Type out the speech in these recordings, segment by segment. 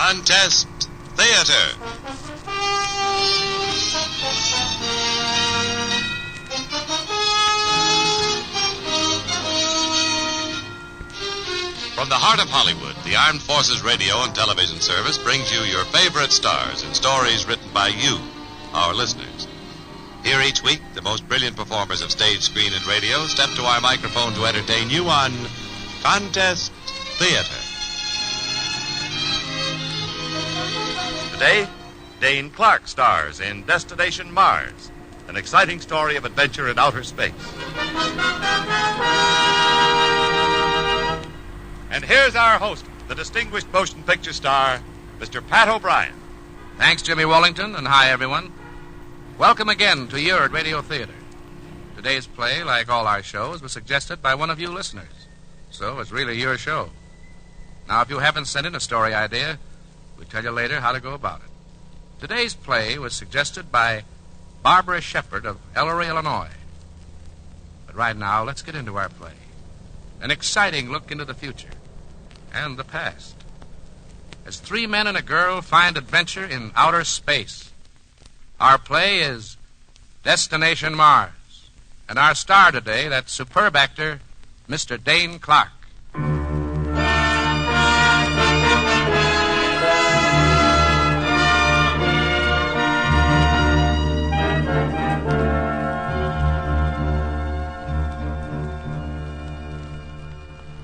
Contest Theater. From the heart of Hollywood, the Armed Forces Radio and Television Service brings you your favorite stars in stories written by you, our listeners. Here each week, the most brilliant performers of stage, screen, and radio step to our microphone to entertain you on Contest Theater. Today, Dane Clark stars in Destination Mars, an exciting story of adventure in outer space. And here's our host, the distinguished motion picture star, Mr. Pat O'Brien. Thanks, Jimmy Wallington, and hi, everyone. Welcome again to your Radio Theater. Today's play, like all our shows, was suggested by one of you listeners. So it's really your show. Now, if you haven't sent in a story idea, we'll tell you later how to go about it. Today's play was suggested by Barbara Shepard of Ellery, Illinois. But right now, let's get into our play. An exciting look into the future and the past, as three men and a girl find adventure in outer space. Our play is Destination Mars, and our star today, that superb actor, Mr. Dane Clark.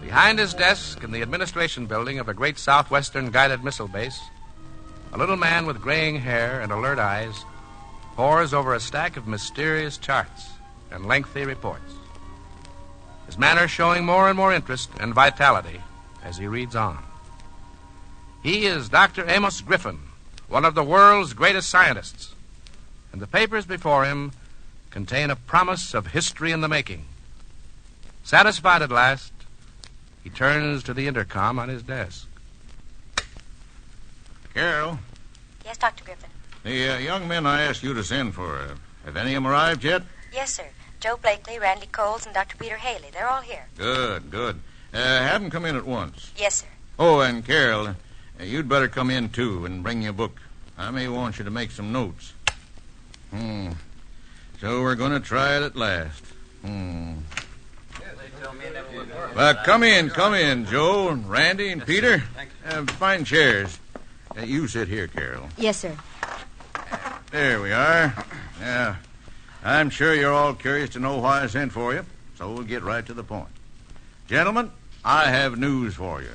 Behind his desk in the administration building of a great southwestern guided missile base, a little man with graying hair and alert eyes pores over a stack of mysterious charts and lengthy reports, his manner showing more and more interest and vitality as he reads on. He is Dr. Amos Griffin, one of the world's greatest scientists, and the papers before him contain a promise of history in the making. Satisfied at last, he turns to the intercom on his desk. Carol? Yes, Dr. Griffin. The young men I asked you to send for, have any of them arrived yet? Yes, sir. Joe Blakely, Randy Coles, and Dr. Peter Haley. They're all here. Good. Have them come in at once. Yes, sir. Oh, and Carol, you'd better come in, too, and bring your book. I may want you to make some notes. So we're going to try it at last. Come in, Joe, and Randy, and Peter. Find chairs. You sit here, Carol. Yes, sir. There we are. Now, I'm sure you're all curious to know why I sent for you, so we'll get right to the point. Gentlemen, I have news for you.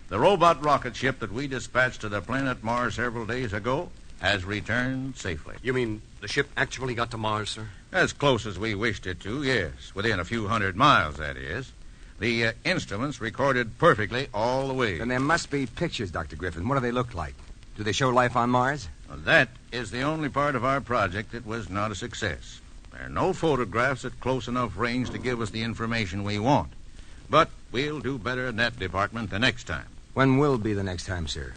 The robot rocket ship that we dispatched to the planet Mars several days ago has returned safely. You mean the ship actually got to Mars, sir? As close as we wished it to, yes. Within a few hundred miles, that is. The instruments recorded perfectly all the way. Then there must be pictures, Dr. Griffin. What do they look like? Do they show life on Mars? Well, that is the only part of our project that was not a success. There are no photographs at close enough range to give us the information we want. But we'll do better in that department the next time. When will be the next time, sir?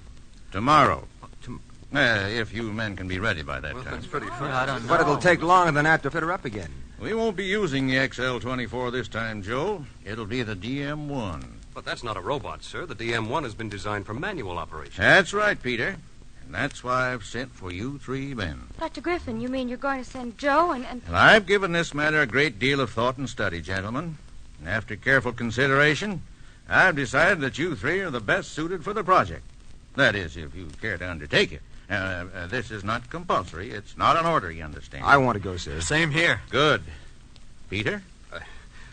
Tomorrow. If you men can be ready by that time. That's pretty fast. I don't know. But it'll take longer than that to fit her up again. We won't be using the XL-24 this time, Joe. It'll be the DM-1. But that's not a robot, sir. The DM-1 has been designed for manual operation. That's right, Peter. And that's why I've sent for you three men. Dr. Griffin, you mean you're going to send Joe and... Well, I've given this matter a great deal of thought and study, gentlemen. And after careful consideration, I've decided that you three are the best suited for the project. That is, if you care to undertake it. This is not compulsory. It's not an order, you understand. I want to go, sir. Same here. Good. Peter?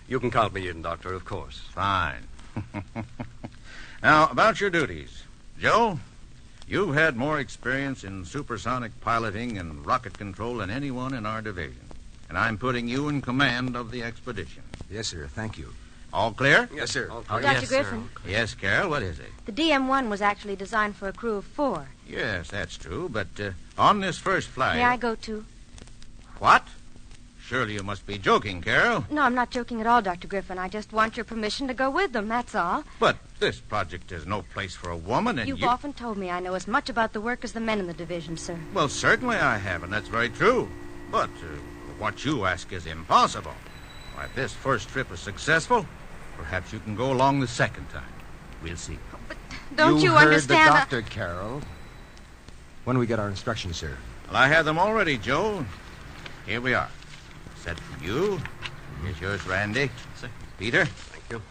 You can count me in, Doctor, of course. Fine. Now, about your duties. Joe, you've had more experience in supersonic piloting and rocket control than anyone in our division. And I'm putting you in command of the expedition. Yes, sir. Thank you. All clear? Yes, sir. Dr. Griffin, Yes, Carol, what is it? the DM-1 was actually designed for a crew of 4. Yes, that's true, but on this first flight... May I go too? What? Surely you must be joking, Carol. No, I'm not joking at all, Dr. Griffin. I just want your permission to go with them, that's all. But this project is no place for a woman, and You've often told me I know as much about the work as the men in the division, sir. Well, certainly I have, and that's very true. But what you ask is impossible. Why, if this first trip is successful, Perhaps you can go along the second time. We'll see. But don't you understand? You heard the doctor, Carol. When do we get our instructions, sir? Well, I have them all ready, Joe. Here we are. Set for you. Here's yours, Randy. Peter. Thank you.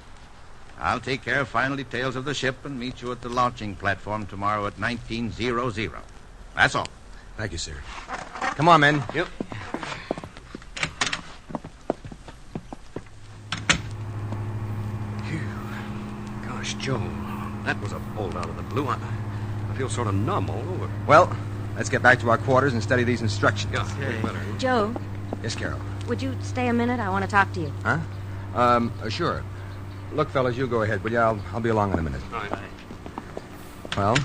I'll take care of final details of the ship and meet you at the launching platform tomorrow at 1900. That's all. Thank you, sir. Come on, men. Yep. Phew. Gosh, Joe, that was a bolt out of the blue. I feel sort of numb all over. Well, let's get back to our quarters and study these instructions. Yeah, better. Joe, Yes, Carol. would you stay a minute? I want to talk to you. Huh? Sure. Look, fellas, you go ahead, will you? I'll be along in a minute. All right. Well,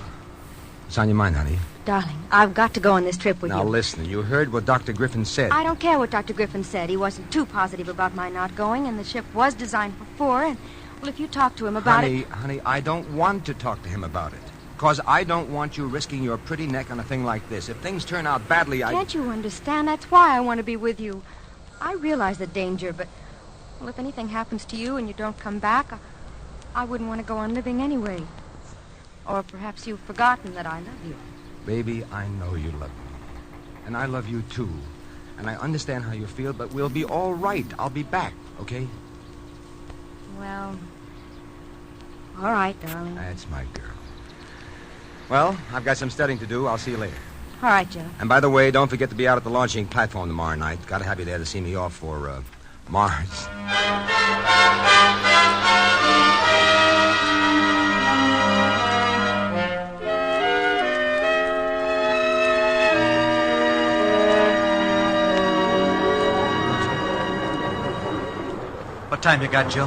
what's on your mind, honey? Darling, I've got to go on this trip with Now, you. listen, you heard what Dr. Griffin said. I don't care what Dr. Griffin said. He wasn't too positive about my not going, and the ship was designed for 4, and, well, if you talk to him about it... Honey, I don't want to talk to him about it. Because I don't want you risking your pretty neck on a thing like this. If things turn out badly, Can't you understand? That's why I want to be with you. I realize the danger, but, well, if anything happens to you and you don't come back, I wouldn't want to go on living anyway. Or perhaps you've forgotten that I love you. Baby, I know you love me. And I love you, too. And I understand how you feel, but we'll be all right. I'll be back, okay? Well, all right, darling. That's my girl. Well, I've got some studying to do. I'll see you later. All right, Joe. And by the way, don't forget to be out at the launching platform tomorrow night. Got to have you there to see me off for, Mars. What time you got, Joe?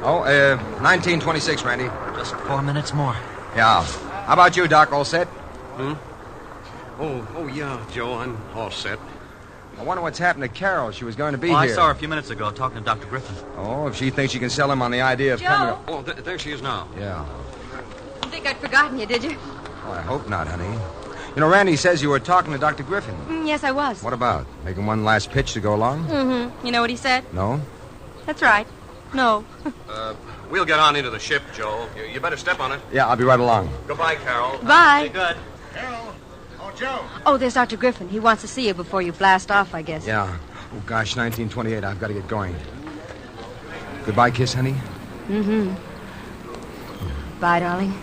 1926, Randy. Just 4 minutes more. Yeah. How about you, Doc? All set? Oh, yeah, Joe, I'm all set. I wonder what's happened to Carol. She was going to be Oh, here. I saw her a few minutes ago talking to Dr. Griffin. Oh, if she thinks she can sell him on the idea of Joe! coming... Oh, there she is now. Yeah. I think I'd forgotten you, did you? Oh, I hope not, honey. You know, Randy says you were talking to Dr. Griffin. Yes, I was. What about? Making one last pitch to go along? Mm-hmm. You know what he said? No? That's right. No. We'll get on into the ship, Joe. You better step on it. Yeah, I'll be right along. Goodbye, Carol. Bye. Stay good. Carol. Oh, Joe. Oh, there's Dr. Griffin. He wants to see you before you blast off, I guess. Yeah. Oh, gosh, 1928. I've got to get going. Goodbye, kiss, honey. Mm-hmm. Bye, darling.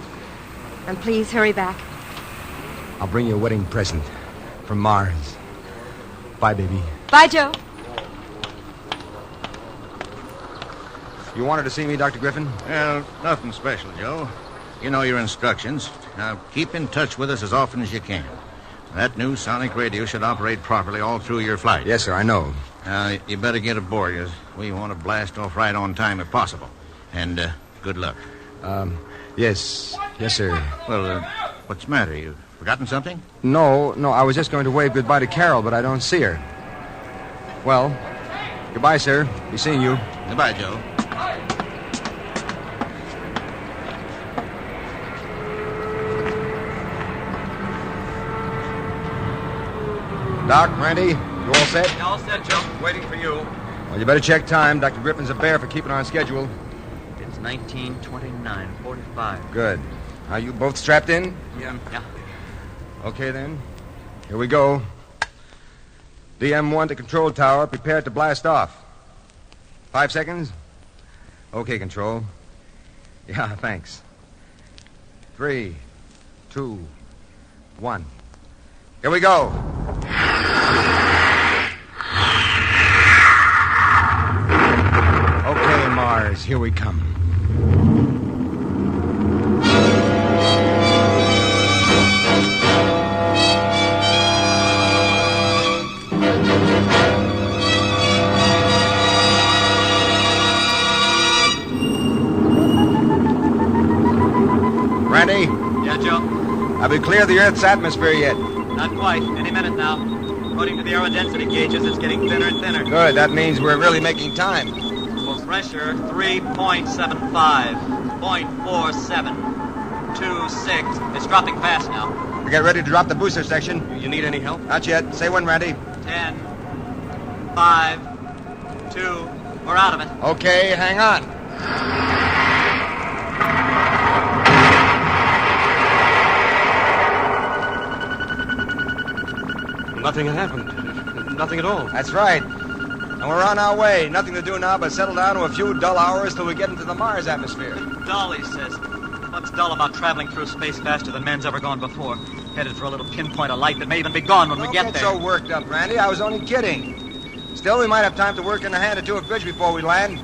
And please hurry back. I'll bring you a wedding present from Mars. Bye, baby. Bye, Joe. You wanted to see me, Dr. Griffin? Well, nothing special, Joe. You know your instructions. Now, keep in touch with us as often as you can. That new sonic radio should operate properly all through your flight. Yes, sir, I know. You better get aboard, as we want to blast off right on time if possible. And, good luck. Yes. Yes, sir. Well, what's the matter? You forgotten something? No, I was just going to wave goodbye to Carol, but I don't see her. Well, goodbye, sir. Be seeing you. Goodbye, Joe. Doc, Randy, you all set? Yeah, all set, Joe. Waiting for you. Well, you better check time. Dr. Griffin's a bear for keeping on schedule. It's 19:29:45. Good. Are you both strapped in? Yeah. Okay, then. Here we go. DM-1 to control tower. Prepare to blast off. 5 seconds. Okay, control. Yeah, thanks. 3, 2, 1. Here we go. Okay, Mars, here we come. Randy, Yeah, Joe? have we cleared the Earth's atmosphere yet? Not quite. Any minute now. According to the aerodensity gauges, it's getting thinner and thinner. Good, that means we're really making time. Full pressure, 3.75. 0.47. 26. It's dropping fast now. We get ready to drop the booster section. You need any help? Not yet. Say when, Randy. 10, 5, 2, we're out of it. Okay, hang on. Nothing had happened. Nothing at all. That's right. And we're on our way. Nothing to do now but settle down to a few dull hours till we get into the Mars atmosphere. Dull, he says. What's dull about traveling through space faster than man's ever gone before? Headed for a little pinpoint of light that may even be gone when we get there. Don't get so worked up, Randy. I was only kidding. Still, we might have time to work in a hand or two at bridge before we land.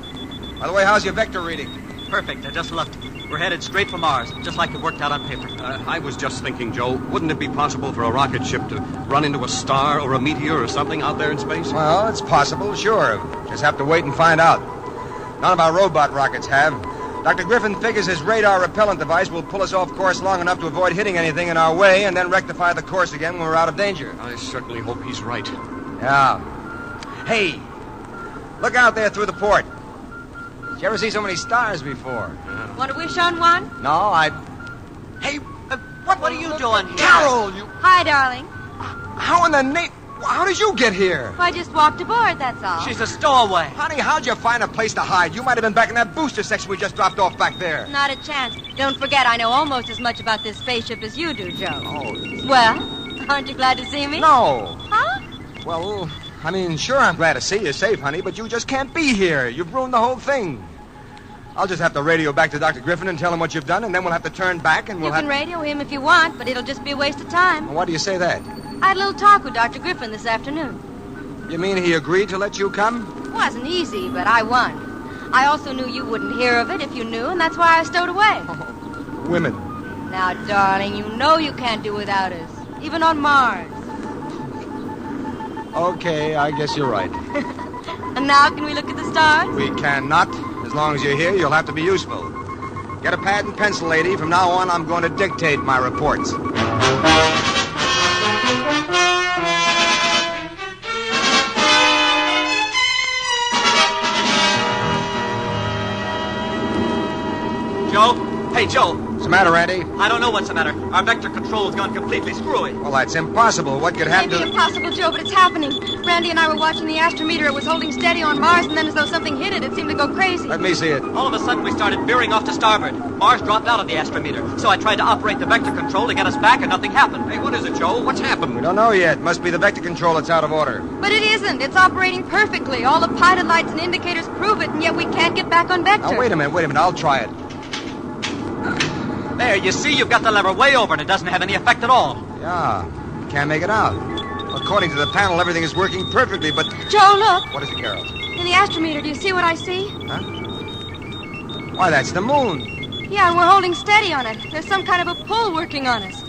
By the way, how's your vector reading? Perfect. I just looked. We're headed straight for Mars, just like it worked out on paper. I was just thinking, Joe, wouldn't it be possible for a rocket ship to run into a star or a meteor or something out there in space? Well, it's possible, sure. Just have to wait and find out. None of our robot rockets have. Dr. Griffin figures his radar repellent device will pull us off course long enough to avoid hitting anything in our way and then rectify the course again when we're out of danger. I certainly hope he's right. Yeah. Hey, look out there through the port. Did you ever see so many stars before? Want to wish on one? No, Hey, what are you doing here? Carol, you... Hi, darling. How in the name... How did you get here? I just walked aboard, that's all. She's a stowaway. Honey, how'd you find a place to hide? You might have been back in that booster section we just dropped off back there. Not a chance. Don't forget, I know almost as much about this spaceship as you do, Joe. Oh. Well, aren't you glad to see me? No. Huh? Well, I mean, sure, I'm glad to see you safe, honey, but you just can't be here. You've ruined the whole thing. I'll just have to radio back to Dr. Griffin and tell him what you've done, and then we'll have to turn back and You can radio him if you want, but it'll just be a waste of time. Why do you say that? I had a little talk with Dr. Griffin this afternoon. You mean he agreed to let you come? It wasn't easy, but I won. I also knew you wouldn't hear of it if you knew, and that's why I stowed away. Women. Now, darling, you know you can't do without us, even on Mars. Okay, I guess you're right. And now can we look at the stars? We cannot. As long as you're here, you'll have to be useful. Get a pad and pencil, lady. From now on, I'm going to dictate my reports. Joe? Hey, Joe. What's the matter, Randy? I don't know what's the matter. Our vector control has gone completely screwy. Well, that's impossible. What could It happen may be impossible, Joe, but it's happening. Randy and I were watching the astrometer. It was holding steady on Mars, and then as though something hit it, it seemed to go crazy. Let me see it. All of a sudden, we started veering off to starboard. Mars dropped out of the astrometer, so I tried to operate the vector control to get us back, and nothing happened. Hey, what is it, Joe? What's happened? We don't know yet. Must be the vector control that's out of order. But it isn't. It's operating perfectly. All the pilot lights and indicators prove it, and yet we can't get back on vector. Now, wait a minute. I'll try it. There, you see, you've got the lever way over, and it doesn't have any effect at all. Yeah, can't make it out. According to the panel, everything is working perfectly, but... Joe, look. What is it, Carol? In the astrometer, do you see what I see? Huh? Why, that's the moon. Yeah, and we're holding steady on it. There's some kind of a pull working on us.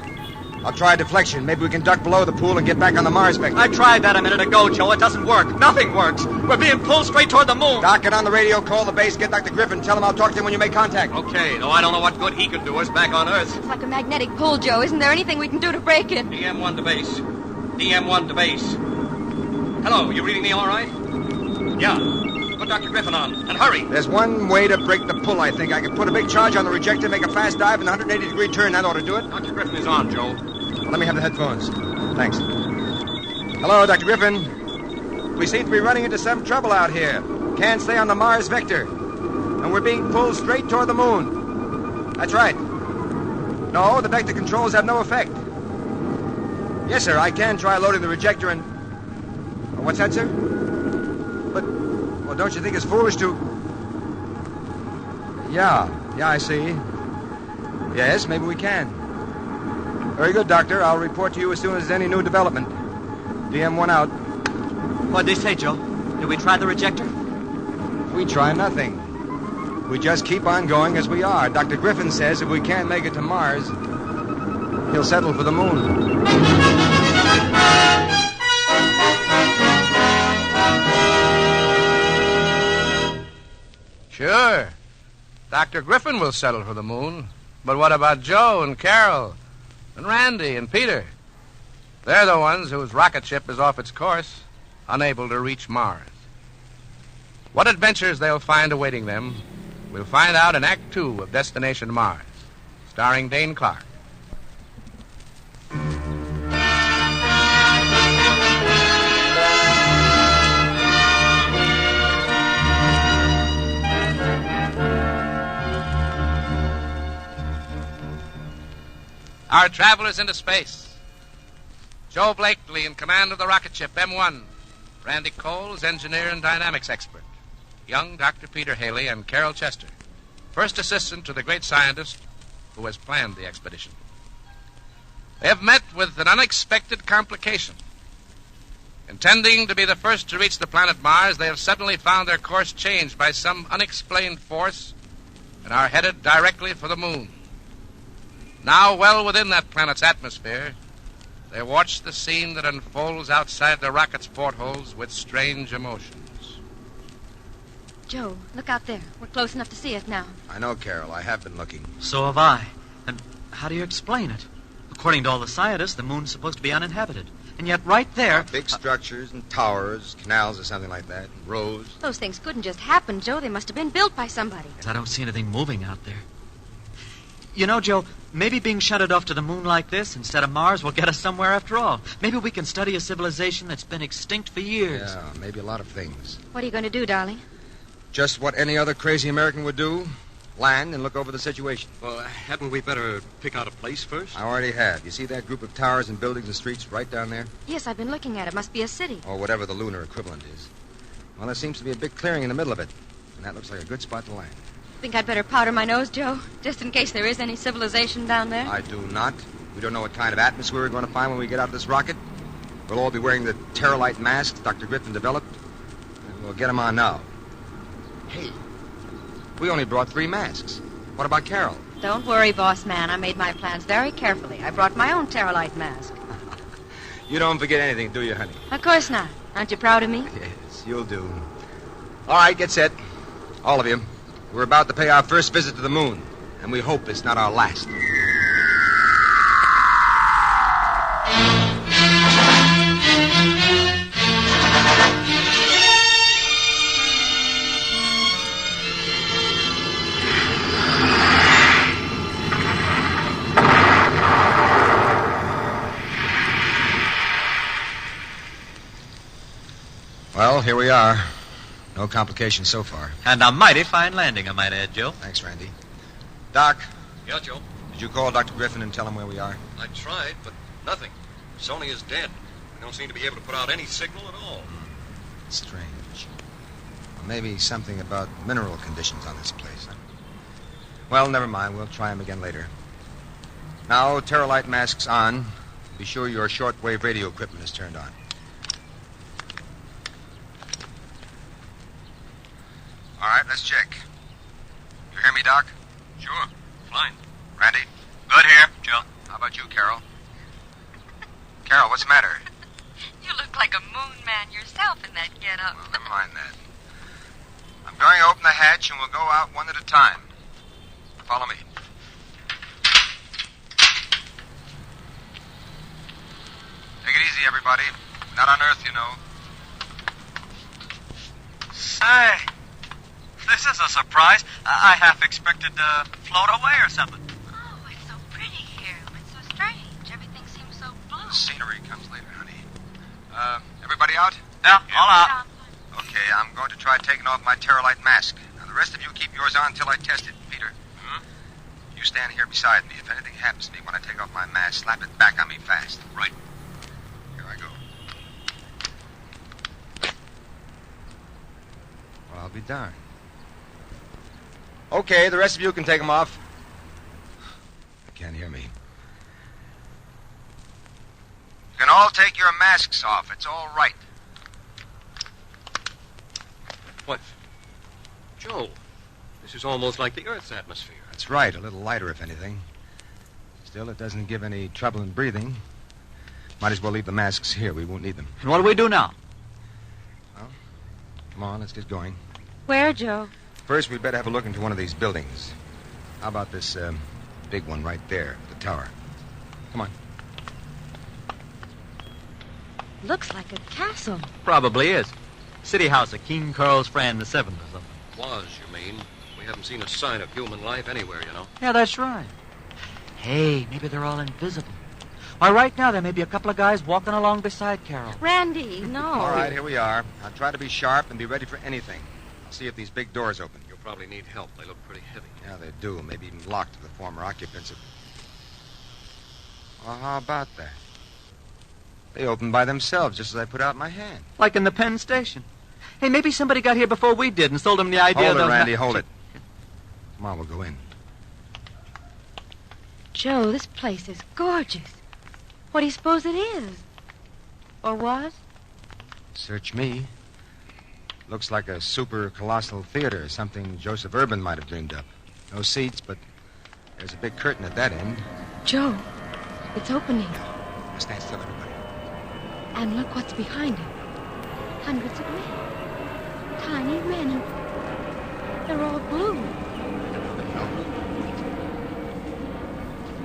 I'll try deflection. Maybe we can duck below the pool and get back on the Mars vector. I tried that a minute ago, Joe. It doesn't work. Nothing works. We're being pulled straight toward the moon. Doc, get on the radio, call the base, get Dr. Griffin. Tell him I'll talk to him when you make contact. Okay, though I don't know what good he could do us back on Earth. It's like a magnetic pull, Joe. Isn't there anything we can do to break it? DM1 to base. DM1 to base. Hello, you reading me all right? Yeah. Put Dr. Griffin on, and hurry. There's one way to break the pull, I think. I can put a big charge on the rejector, make a fast dive, and a 180-degree turn. That ought to do it. Dr. Griffin is on, Joe. Well, let me have the headphones. Thanks. Hello, Dr. Griffin. We seem to be running into some trouble out here. Can't stay on the Mars vector. And we're being pulled straight toward the moon. That's right. No, the vector controls have no effect. Yes, sir, I can try loading the rejector and... What's that, sir? But, well, don't you think it's foolish to... Yeah, I see. Yes, maybe we can. Very good, Doctor. I'll report to you as soon as there's any new development. DM1 out. What'd they say, Joe? Did we try the rejector? We try nothing. We just keep on going as we are. Dr. Griffin says if we can't make it to Mars, he'll settle for the moon. Sure. Dr. Griffin will settle for the moon. But what about Joe and Carol and Randy and Peter? They're the ones whose rocket ship is off its course, unable to reach Mars. What adventures they'll find awaiting them, we'll find out in Act 2 of Destination Mars, starring Dane Clark. Our travelers into space. Joe Blakely in command of the rocket ship M1. Randy Coles, engineer and dynamics expert. Young Dr. Peter Haley and Carol Chester, first assistant to the great scientist who has planned the expedition. They have met with an unexpected complication. Intending to be the first to reach the planet Mars, they have suddenly found their course changed by some unexplained force and are headed directly for the moon. Now, well within that planet's atmosphere, they watch the scene that unfolds outside the rocket's portholes with strange emotions. Joe, look out there. We're close enough to see it now. I know, Carol. I have been looking. So have I. And how do you explain it? According to all the scientists, the moon's supposed to be uninhabited. And yet right there... Big structures and towers, canals or something like that, and roads. Those things couldn't just happen, Joe. They must have been built by somebody. I don't see anything moving out there. You know, Joe, maybe being shunted off to the moon like this instead of Mars will get us somewhere after all. Maybe we can study a civilization that's been extinct for years. Yeah, maybe a lot of things. What are you going to do, darling? Just what any other crazy American would do. Land and look over the situation. Well, hadn't we better pick out a place first? I already have. You see that group of towers and buildings and streets right down there? Yes, I've been looking at it. Must be a city. Or whatever the lunar equivalent is. Well, there seems to be a big clearing in the middle of it. And that looks like a good spot to land. Think I'd better powder my nose, Joe? Just in case there is any civilization down there? I do not. We don't know what kind of atmosphere we're going to find when we get out of this rocket. We'll all be wearing the Terralite masks Dr. Griffin developed. And we'll get them on now. Hey, we only brought 3 masks. What about Carol? Don't worry, boss man. I made my plans very carefully. I brought my own Terralite mask. You don't forget anything, do you, honey? Of course not. Aren't you proud of me? Yes, you'll do. All right, get set. All of you. We're about to pay our first visit to the moon, and we hope it's not our last. Well, here we are. No complications so far. And a mighty fine landing, I might add, Joe. Thanks, Randy. Doc, Yeah, Joe. did you call Dr. Griffin and tell him where we are? I tried, but nothing. Sony is dead. We don't seem to be able to put out any signal at all. Strange. Well, maybe something about mineral conditions on this place. Well, never mind. We'll try them again later. Now, Terralite masks on. Be sure your shortwave radio equipment is turned on. All right, let's check. You hear me, Doc? Sure. Fine. Randy? Good here, Joe. How about you, Carol? Carol, what's the matter? You look like a moon man yourself in that get-up. Well, never mind that. I'm going to open the hatch and we'll go out one at a time. Follow me. Take it easy, everybody. We're not on Earth, you know. Say, this is a surprise. I half expected to float away or something. Oh, it's so pretty here. It's so strange. Everything seems so blue. The scenery comes later, honey. Everybody out? Yeah, all out. Okay, I'm going to try taking off my Terralite mask. Now, the rest of you keep yours on until I test it. Peter, you stand here beside me. If anything happens to me when I take off my mask, slap it back on me fast. Right. Here I go. Well, I'll be darned. Okay, the rest of you can take them off. You can't hear me. You can all take your masks off. It's all right. What? Joe, this is almost like the Earth's atmosphere. That's right, a little lighter, if anything. Still, it doesn't give any trouble in breathing. Might as well leave the masks here. We won't need them. And what do we do now? Well, come on, let's get going. Where, Joe? First, we'd better have a look into one of these buildings. How about this big one right there, the tower? Come on. Looks like a castle. Probably is. City house of King Carl's friend, the Seventh or something. Was, you mean? We haven't seen a sign of human life anywhere, you know. Yeah, that's right. Hey, maybe they're all invisible. Why, right now there may be a couple of guys walking along beside Carol. Randy, no. All right, here we are. Now try to be sharp and be ready for anything. I'll see if these big doors open. You'll probably need help. They look pretty heavy. Yeah, they do. Maybe even locked to the former occupants of... Well, how about that? They opened by themselves just as I put out my hand. Like in the Penn Station. Hey, maybe somebody got here before we did and sold them the idea Hold of it, those... Randy, hold it. Come on, we'll go in. Joe, this place is gorgeous. What do you suppose it is? Or was? Search me. Looks like a super colossal theater, something Joseph Urban might have dreamed up. No seats, but there's a big curtain at that end. Joe, it's opening. Now stand still, everybody. And look what's behind it. Hundreds of men. Tiny men. And they're all blue.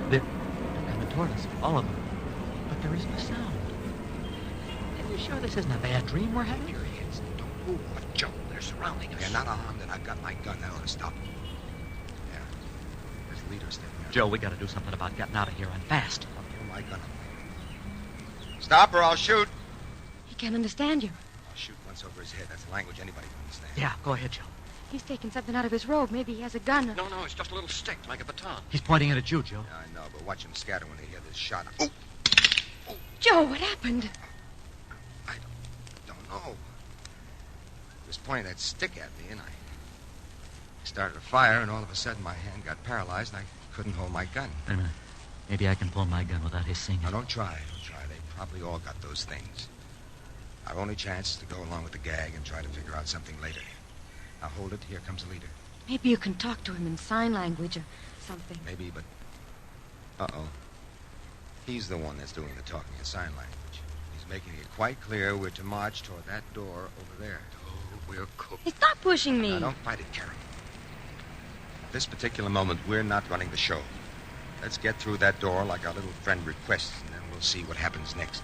They're coming toward us, all of them. But there isn't a sound. Are you sure this isn't a bad dream we're having? Your heads. Don't move. But Joe, they're surrounding us. They're not armed, and I've got my gun. That ought to stop them. Yeah. There's the leader standing there. Joe, we got to do something about getting out of here and fast. I'll throw my gun away. Stop or I'll shoot. He can't understand you. I'll shoot once over his head. That's the language anybody can understand. Yeah, go ahead, Joe. He's taking something out of his robe. Maybe he has a gun. No, it's just a little stick, like a baton. He's pointing it at you, Joe. Yeah, I know, but watch them scatter when they hear this shot. Oh, Joe, what happened? I don't know. He was pointing that stick at me, and I started a fire, and all of a sudden my hand got paralyzed, and I couldn't hold my gun. Wait a minute. Maybe I can pull my gun without his seeing it. Now, don't try. They probably all got those things. Our only chance is to go along with the gag and try to figure out something later. Now, hold it. Here comes the leader. Maybe you can talk to him in sign language or something. Maybe, but... Uh-oh. He's the one that's doing the talking in sign language. He's making it quite clear we're to march toward that door over there. Oh, we're cooked. Hey, stop pushing me. Now, don't fight it, Carrie. At this particular moment, we're not running the show. Let's get through that door like our little friend requests, and then we'll see what happens next.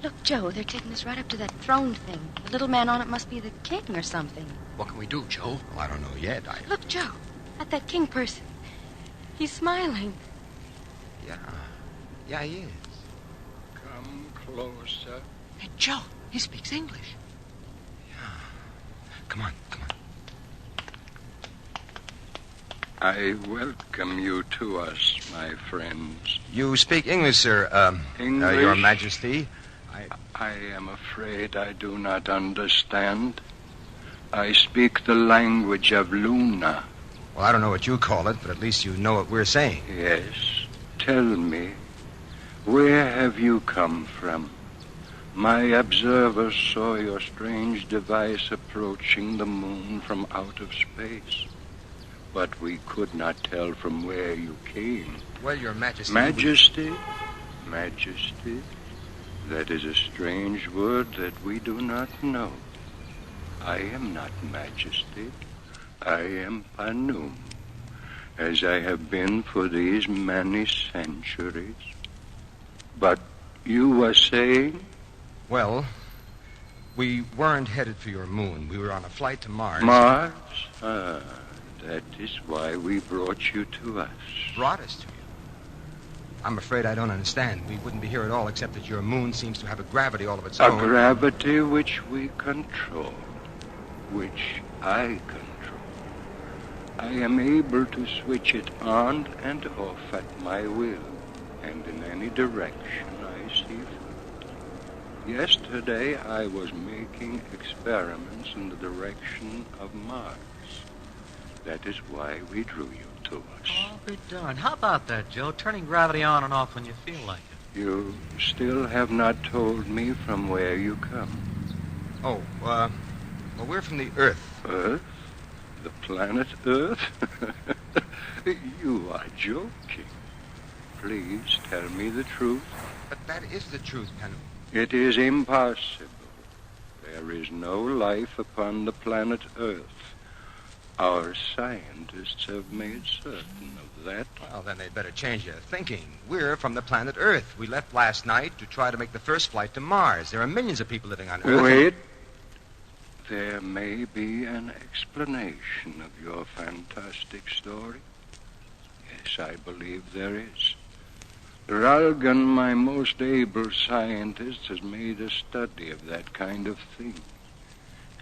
Look, Joe, they're taking us right up to that throne thing. The little man on it must be the king or something. What can we do, Joe? Well, I don't know yet. Look, Joe, at that king person. He's smiling. Yeah, he is. Come closer. Hey, Joe, he speaks English. Come on. I welcome you to us, my friends. You speak English, sir. English? Your Majesty. I am afraid I do not understand. I speak the language of Luna. Well, I don't know what you call it, but at least you know what we're saying. Yes. Tell me, where have you come from? My observers saw your strange device approaching the moon from out of space. But we could not tell from where you came. Well, Your Majesty... Majesty? Majesty? That is a strange word that we do not know. I am not Majesty. I am Panum, as I have been for these many centuries. But you were saying? Well, we weren't headed for your moon. We were on a flight to Mars. Mars? That is why we brought you to us. Brought us to you? I'm afraid I don't understand. We wouldn't be here at all except that your moon seems to have a gravity all of its own. A gravity which we control, which I control. I am able to switch it on and off at my will, and in any direction I see fit. Yesterday I was making experiments in the direction of Mars. That is why we drew you to us. I'll be darned. How about that, Joe? Turning gravity on and off when you feel like it. You still have not told me from where you come. Oh, well, we're from the Earth. Earth? The planet Earth? You are joking. Please tell me the truth. But that is the truth, Panum. It is impossible. There is no life upon the planet Earth. Our scientists have made certain of that. Well, then they'd better change their thinking. We're from the planet Earth. We left last night to try to make the first flight to Mars. There are millions of people living on Earth. Wait. There may be an explanation of your fantastic story. Yes, I believe there is. Ralgan, my most able scientist, has made a study of that kind of thing.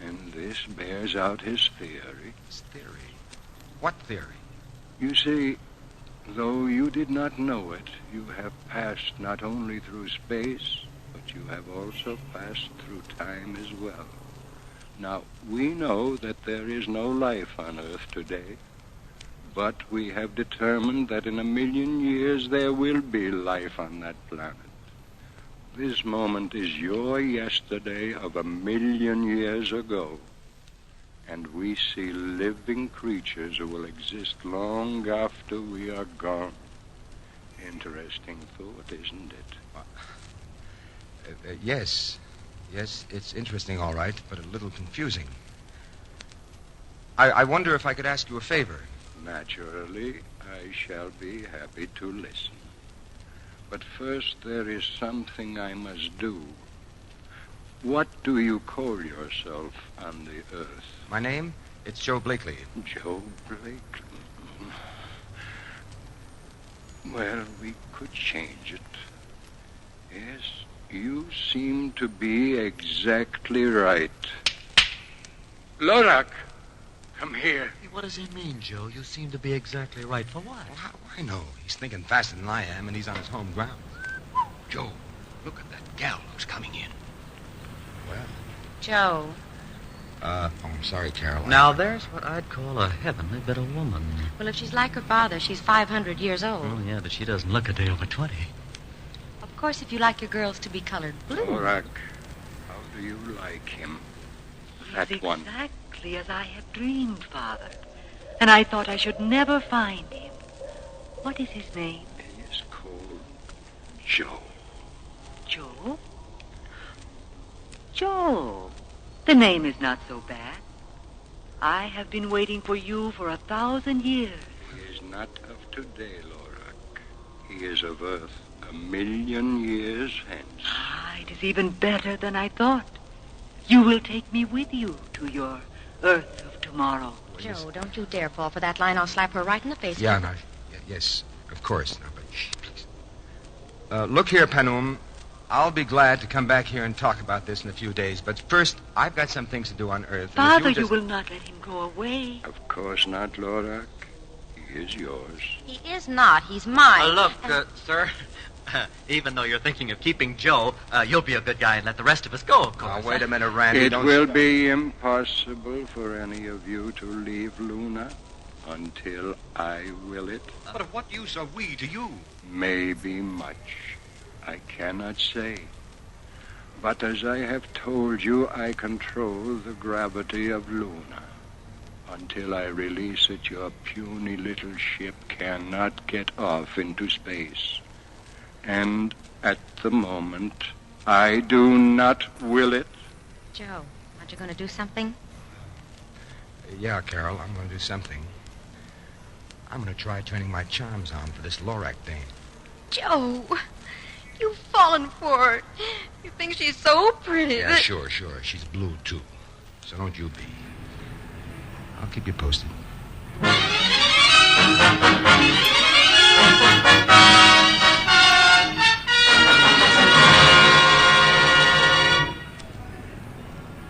And this bears out his theory. His theory? What theory? You see, though you did not know it, you have passed not only through space, but you have also passed through time as well. Now, we know that there is no life on Earth today, but we have determined that in 1,000,000 years there will be life on that planet. This moment is your yesterday of 1,000,000 years ago, and we see living creatures who will exist long after we are gone. Interesting thought, isn't it? Yes. Yes, it's interesting, all right, but a little confusing. I wonder if I could ask you a favor. Naturally, I shall be happy to listen. But first, there is something I must do. What do you call yourself on the Earth? My name? It's Joe Blakely. Joe Blakely. Well, we could change it. Yes, you seem to be exactly right. Lorak, come here. Hey, what does he mean, Joe? You seem to be exactly right. For what? Well, how do I know? He's thinking faster than I am, and he's on his home ground. Joe, look at that gal who's coming in. Well, Joe. I'm sorry, Carol. Now, there's what I'd call a heavenly bit of woman. Well, if she's like her father, she's 500 years old. Oh, yeah, but she doesn't look a day over 20. Of course, if you like your girls to be colored blue. Lorak, how do you like him? That He's one. exactly as I had dreamed, Father. And I thought I should never find him. What is his name? He is called Joe. Joe? Joe. The name is not so bad. I have been waiting for you for 1,000 years. He is not of today, Lorak. He is of Earth 1,000,000 years hence. Ah, it is even better than I thought. You will take me with you to your Earth of tomorrow. Joe, don't you dare fall for that line. I'll slap her right in the face. Yeah, no, yes, of course. No, but shh, please. Look here, Panum. I'll be glad to come back here and talk about this in a few days. But first, I've got some things to do on Earth. Father, you will not let him go away. Of course not, Lorak. He is yours. He is not. He's mine. Look, sir, even though you're thinking of keeping Joe, you'll be a good guy and let the rest of us go, of course. Wait a minute, Randy. It will be impossible for any of you to leave Luna until I will it. But of what use are we to you? Maybe much. I cannot say. But as I have told you, I control the gravity of Luna. Until I release it, your puny little ship cannot get off into space. And at the moment, I do not will it. Joe, aren't you going to do something? Yeah, Carol, I'm going to do something. I'm going to try turning my charms on for this Lorak dame. Joe, you've fallen for her. You think she's so pretty. Yeah, sure. She's blue, too. So don't you be. I'll keep you posted.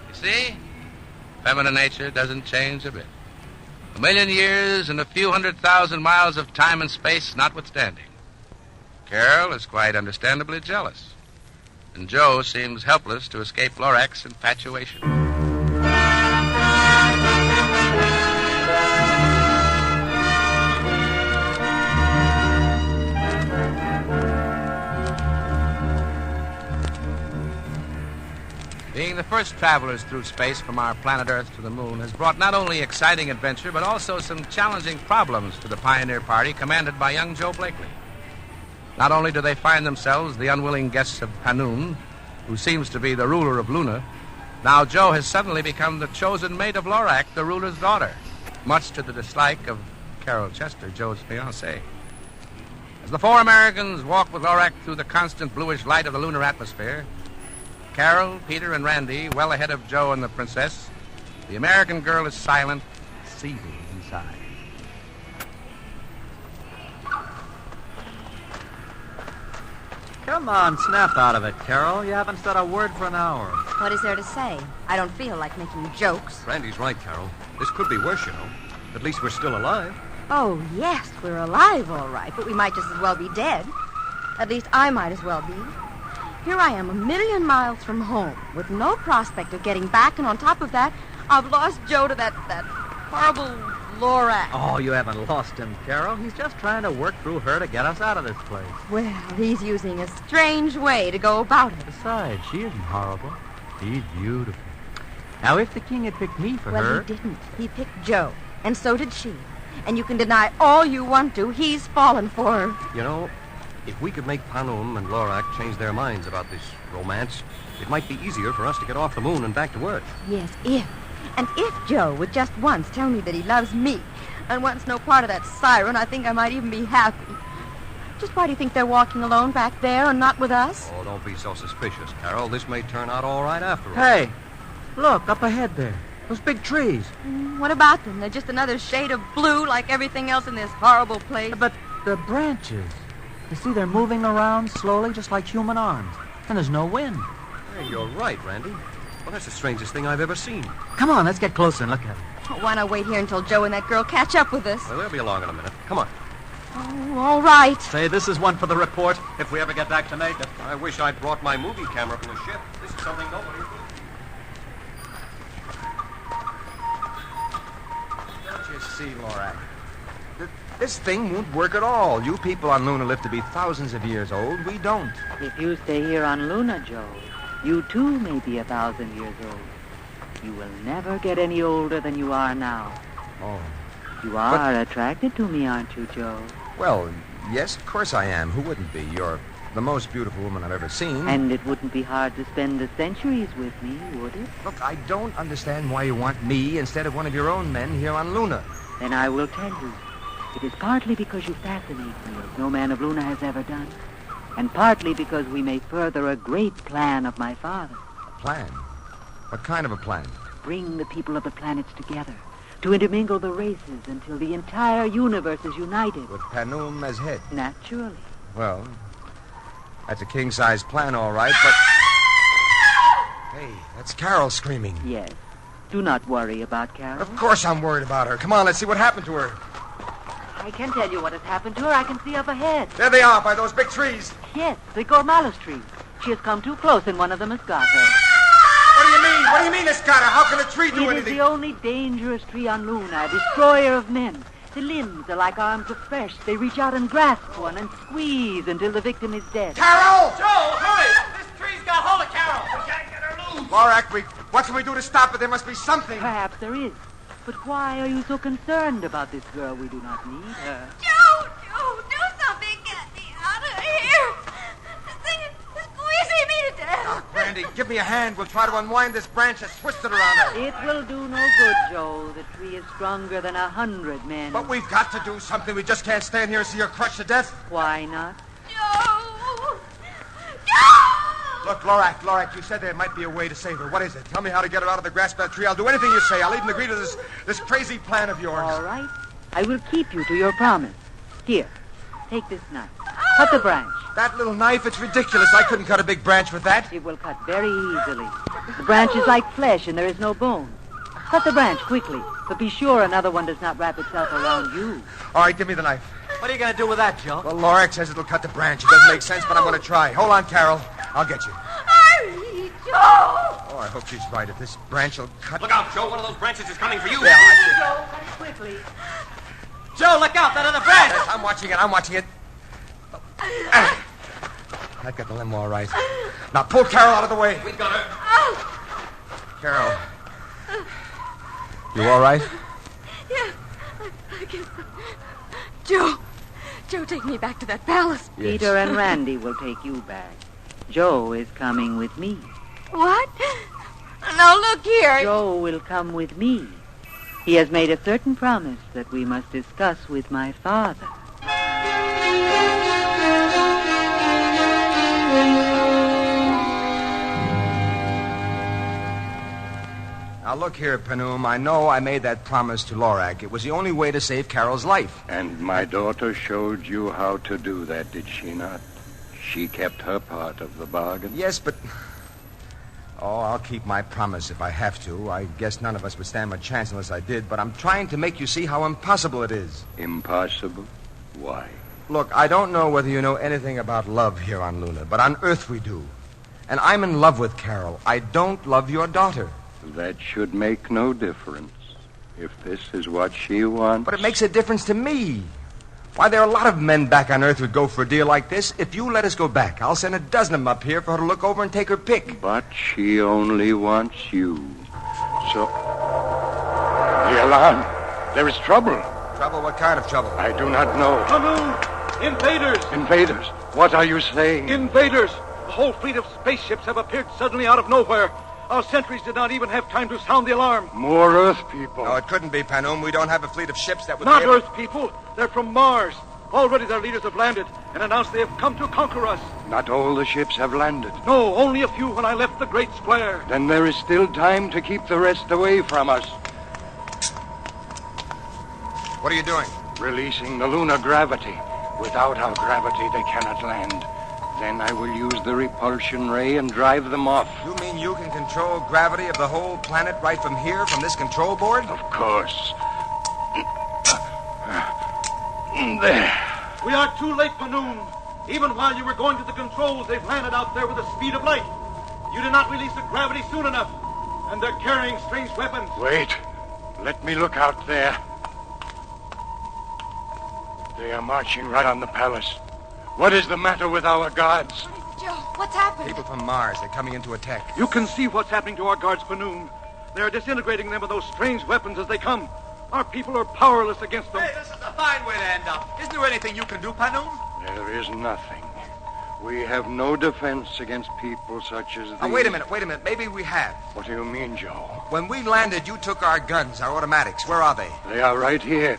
You see? Feminine nature doesn't change a bit. 1,000,000 years and a few 100,000 miles of time and space notwithstanding. Carol is quite understandably jealous. And Joe seems helpless to escape Lorak's infatuation. Being the first travelers through space from our planet Earth to the moon has brought not only exciting adventure, but also some challenging problems to the pioneer party commanded by young Joe Blakely. Not only do they find themselves the unwilling guests of Panum, who seems to be the ruler of Luna, now Joe has suddenly become the chosen mate of Lorak, the ruler's daughter, much to the dislike of Carol Chester, Joe's fiancée. As the four Americans walk with Lorak through the constant bluish light of the lunar atmosphere, Carol, Peter, and Randy, well ahead of Joe and the princess, the American girl is silent, seething inside. Come on, snap out of it, Carol. You haven't said a word for an hour. What is there to say? I don't feel like making jokes. Randy's right, Carol. This could be worse, you know. At least we're still alive. Oh, yes, we're alive, all right, but we might just as well be dead. At least I might as well be. Here I am, 1,000,000 miles from home, with no prospect of getting back, and on top of that, I've lost Joe to that horrible Lorak. Oh, you haven't lost him, Carol. He's just trying to work through her to get us out of this place. Well, he's using a strange way to go about it. Besides, she isn't horrible. She's beautiful. Now, if the king had picked me for her... Well, he didn't. He picked Joe, and so did she. And you can deny all you want to. He's fallen for her. You know, if we could make Panum and Lorak change their minds about this romance, it might be easier for us to get off the moon and back to Earth. Yes, if. And if Joe would just once tell me that he loves me and wants no part of that siren, I think I might even be happy. Just why do you think they're walking alone back there and not with us? Oh, don't be so suspicious, Carol. This may turn out all right after all. Hey, look, up ahead there. Those big trees. What about them? They're just another shade of blue like everything else in this horrible place. But the branches. You see, they're moving around slowly, just like human arms. And there's no wind. Hey, you're right, Randy. Well, that's the strangest thing I've ever seen. Come on, let's get closer and look at it. Why not wait here until Joe and that girl catch up with us? Well, they'll be along in a minute. Come on. Oh, all right. Say, this is one for the report, if we ever get back to Maiden. I wish I'd brought my movie camera from the ship. This is something nobody... Don't you see, Lorak? This thing won't work at all. You people on Luna live to be thousands of years old. We don't. If you stay here on Luna, Joe, you too may be 1,000 years old. You will never get any older than you are now. Oh. You are attracted to me, aren't you, Joe? Well, yes, of course I am. Who wouldn't be? You're the most beautiful woman I've ever seen. And it wouldn't be hard to spend the centuries with me, would it? Look, I don't understand why you want me instead of one of your own men here on Luna. Then I will tell you. It is partly because you fascinate me as no man of Luna has ever done. And partly because we may further a great plan of my father. A plan? What kind of a plan? Bring the people of the planets together. To intermingle the races until the entire universe is united. With Panum as head? Naturally. Well, that's a king-size plan, all right, but... Hey, that's Carol screaming. Yes. Do not worry about Carol. Of course I'm worried about her. Come on, let's see what happened to her. I can tell you what has happened to her. I can see up ahead. There they are, by those big trees. Yes, the Gormalis trees. She has come too close and one of them has got her. What do you mean? What do you mean it's got her? How can a tree do It anything? is the only dangerous tree on Luna, a destroyer of men. The limbs are like arms of flesh. They reach out and grasp one and squeeze until the victim is dead. Carol! Joe, hurry! This tree's got hold of Carol. We gotta get her loose. Lorak, what can we do to stop it? There must be something. Perhaps there is. But why are you so concerned about this girl? We do not need her. Joe, do something. Get me out of here. This thing is squeezing me to death. Randy, give me a hand. We'll try to unwind this branch that's twisted around her. It will do no good, Joe. The tree is stronger than 100 men. But we've got to do something. We just can't stand here and see her crushed to death. Why not? Joe! Look, Lorak, you said there might be a way to save her. What is it? Tell me how to get her out of the grasp of that tree. I'll do anything you say. I'll even agree to this crazy plan of yours. All right. I will keep you to your promise. Here, take this knife. Cut the branch. That little knife, it's ridiculous. I couldn't cut a big branch with that. It will cut very easily. The branch is like flesh and there is no bone. Cut the branch quickly, but be sure another one does not wrap itself around you. All right, give me the knife. What are you going to do with that, Joe? Well, Lorak says it'll cut the branch. It doesn't make sense, but I'm going to try. Hold on, Carol. I'll get you. Hurry, Joe! Oh, I hope she's right. If this branch will cut... Look out, Joe. One of those branches is coming for you. Yeah, I see. Joe, cut it quickly. Joe, look out, that other branch! Yes, I'm watching it. I've got the limb all right. Now pull Carol out of the way. We got her. Carol. You all right? Yeah, I guess so. Joe, take me back to that palace. Yes. Peter and Randy will take you back. Joe is coming with me. What? Now, look here. Joe will come with me. He has made a certain promise that we must discuss with my father. Now, look here, Panum. I know I made that promise to Lorak. It was the only way to save Carol's life. And my daughter showed you how to do that, did she not? She kept her part of the bargain. Yes, but... Oh, I'll keep my promise if I have to. I guess none of us would stand much chance unless I did, but I'm trying to make you see how impossible it is. Impossible? Why? Look, I don't know whether you know anything about love here on Luna, but on Earth we do. And I'm in love with Carol. I don't love your daughter. That should make no difference. If this is what she wants... But it makes a difference to me. Why, there are a lot of men back on Earth who'd go for a deal like this. If you let us go back, I'll send a dozen of them up here for her to look over and take her pick. But she only wants you. So... The alarm. There is trouble. Trouble? What kind of trouble? I do not know. Panoon! Invaders! Invaders? What are you saying? Invaders! A whole fleet of spaceships have appeared suddenly out of nowhere. Our sentries did not even have time to sound the alarm. More Earth people. No, it couldn't be, Panoom. We don't have a fleet of ships that would Not be able... Earth people. They're from Mars. Already their leaders have landed and announced they have come to conquer us. Not all the ships have landed. No, only a few when I left the Great Square. Then there is still time to keep the rest away from us. What are you doing? Releasing the lunar gravity. Without our gravity, they cannot land. Then I will use the repulsion ray and drive them off. You mean you can control gravity of the whole planet right from here, from this control board? Of course. There. We are too late, Panoon. Even while you were going to the controls, they've landed out there with the speed of light. You did not release the gravity soon enough, and they're carrying strange weapons. Wait. Let me look out there. They are marching right on the palace. What is the matter with our guards? Joe, what's happened? People from Mars. They're coming in to attack. You can see what's happening to our guards, Panoon. They're disintegrating them with those strange weapons as they come. Our people are powerless against them. Hey, this is a fine way to end up. Isn't there anything you can do, Panoon? There is nothing. We have no defense against people such as these. Oh, wait a minute. Maybe we have. What do you mean, Joe? When we landed, you took our guns, our automatics. Where are they? They are right here.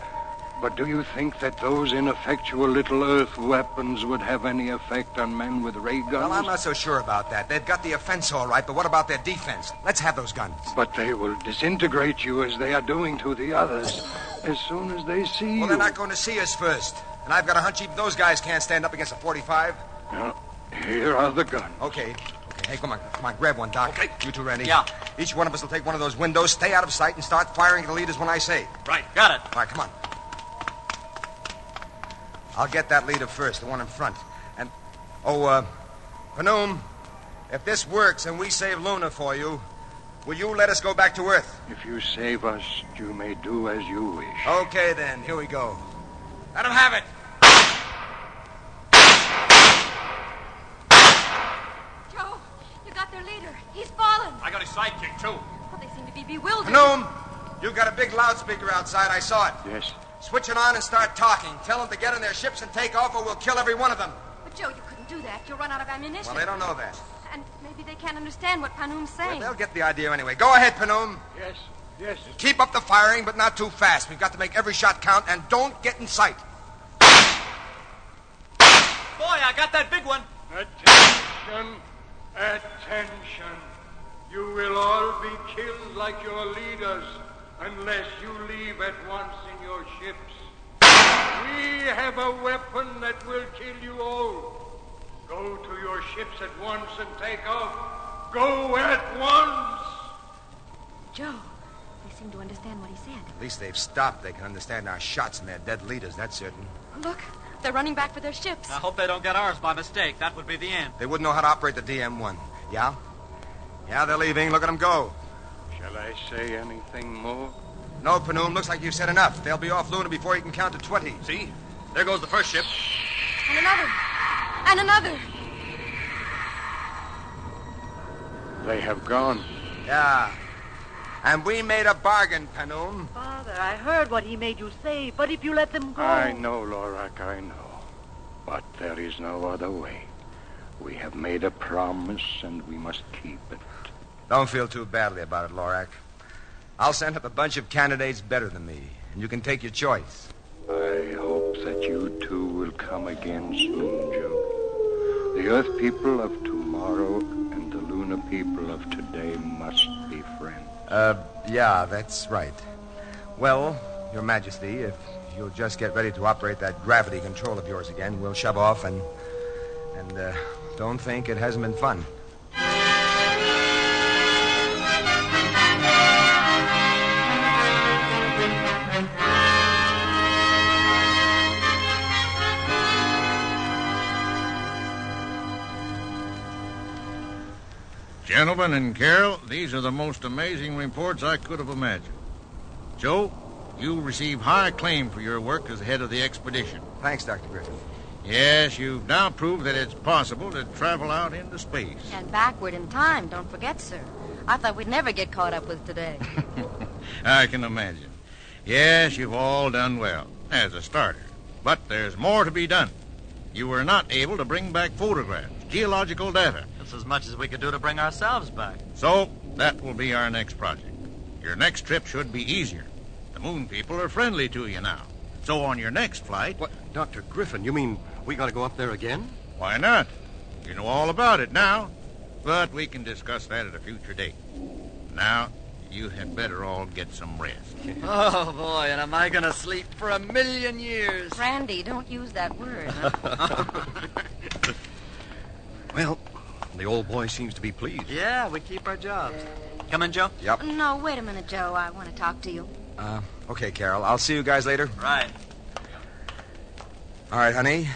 But do you think that those ineffectual little Earth weapons would have any effect on men with ray guns? Well, I'm not so sure about that. They've got the offense all right, but what about their defense? Let's have those guns. But they will disintegrate you as they are doing to the others as soon as they see you. Well, they're not going to see us first. And I've got a hunch even those guys can't stand up against a 45. Now, here are the guns. Okay. Hey, come on. Grab one, Doc. Okay. You two, Randy. Yeah. Each one of us will take one of those windows, stay out of sight, and start firing at the leaders when I say. Right, got it. All right, come on. I'll get that leader first, the one in front. And, Panoom, if this works and we save Luna for you, will you let us go back to Earth? If you save us, you may do as you wish. Okay, then. Here we go. Let him have it. Joe, you got their leader. He's fallen. I got his sidekick, too. Well, they seem to be bewildered. Panoom, you've got a big loudspeaker outside. I saw it. Yes. Switch it on and start talking. Tell them to get in their ships and take off, or we'll kill every one of them. But, Joe, you couldn't do that. You'll run out of ammunition. Well, they don't know that. And maybe they can't understand what Panoom's saying. Well, they'll get the idea anyway. Go ahead, Panoom. Yes. Keep up the firing, but not too fast. We've got to make every shot count, and don't get in sight. Boy, I got that big one. Attention. You will all be killed like your leaders unless you leave at once in your ships. We have a weapon that will kill you all. Go to your ships at once and take off. Go at once. Joe, they seem to understand what he said. At least they've stopped. They can understand our shots and their dead leaders, that's certain. Look, they're running back for their ships. I hope they don't get ours by mistake. That would be the end. They wouldn't know how to operate the DM-1. Yeah? Yeah, they're leaving. Look at them go. Shall I say anything more? No, Panoom. Looks like you've said enough. They'll be off Luna before you can count to 20. See? There goes the first ship. And another. And another. They have gone. Yeah. And we made a bargain, Panoom. Father, I heard what he made you say, but if you let them go... I know, Lorak, I know. But there is no other way. We have made a promise, and we must keep it. Don't feel too badly about it, Lorak. I'll send up a bunch of candidates better than me, and you can take your choice. I hope that you two will come again soon, Joe. The Earth people of tomorrow and the Luna people of today must be friends. Yeah, that's right. Well, Your Majesty, if you'll just get ready to operate that gravity control of yours again, we'll shove off and don't think it hasn't been fun. Gentlemen and Carol, these are the most amazing reports I could have imagined. Joe, you receive high acclaim for your work as head of the expedition. Thanks, Dr. Griffin. Yes, you've now proved that it's possible to travel out into space. And backward in time, don't forget, sir. I thought we'd never get caught up with today. I can imagine. Yes, you've all done well, as a starter. But there's more to be done. You were not able to bring back photographs, geological data. That's as much as we could do to bring ourselves back. So, that will be our next project. Your next trip should be easier. The moon people are friendly to you now. So on your next flight... What, Dr. Griffin, you mean we got to go up there again? Why not? You know all about it now. But we can discuss that at a future date. Now, you had better all get some rest. Oh, boy, and am I going to sleep for 1,000,000 years? Randy, don't use that word. Huh? Well, the old boy seems to be pleased. Yeah, we keep our jobs. Come in, Joe? Yep. No, wait a minute, Joe. I want to talk to you. Okay, Carol. I'll see you guys later. Right. All right, honey.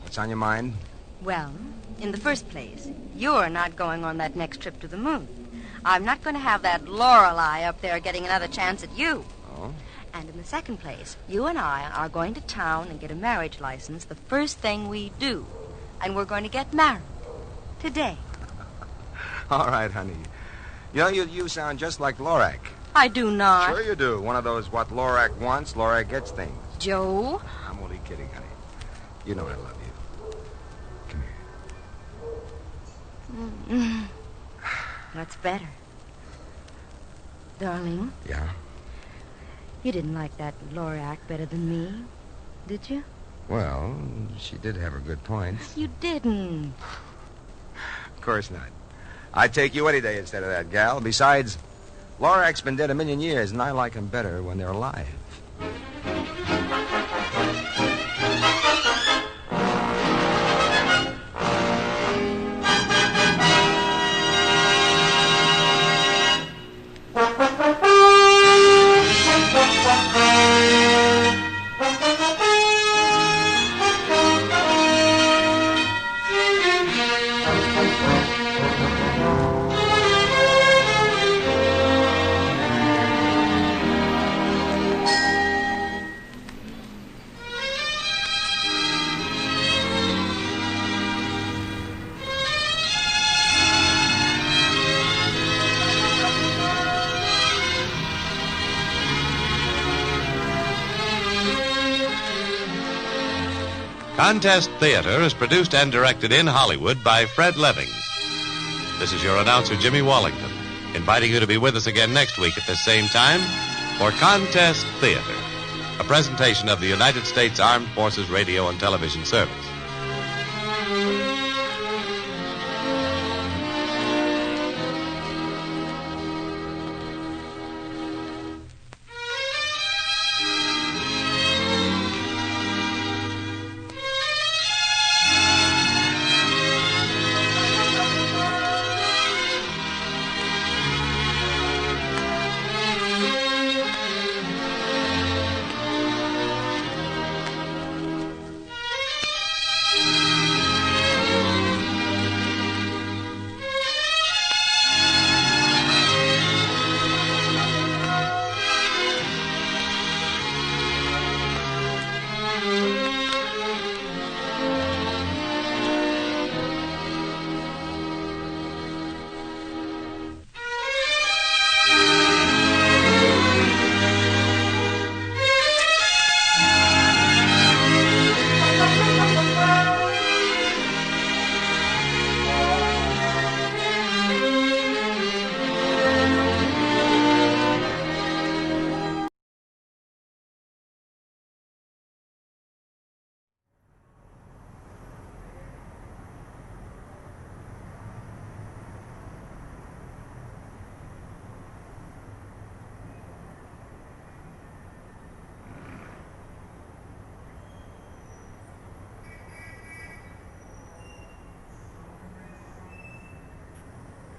What's on your mind? Well, in the first place, you're not going on that next trip to the moon. I'm not going to have that Lorelei up there getting another chance at you. Oh? And in the second place, you and I are going to town and get a marriage license the first thing we do. And we're going to get married. Today. All right, honey. You know, you sound just like Lorak. I do not. Sure you do. One of those what Lorak wants, Lorak gets things. Joe? I'm only kidding, honey. You know I love you. Come here. What's better? Darling, Yeah? you didn't like that Lorak better than me, did you? Well, she did have her good points. You didn't. Of course not. I'd take you any day instead of that gal. Besides, Lorak's been dead 1,000,000 years, and I like them better when they're alive. Contest Theater is produced and directed in Hollywood by Fred Levings. This is your announcer, Jimmy Wallington, inviting you to be with us again next week at the same time for Contest Theater, a presentation of the United States Armed Forces Radio and Television Service.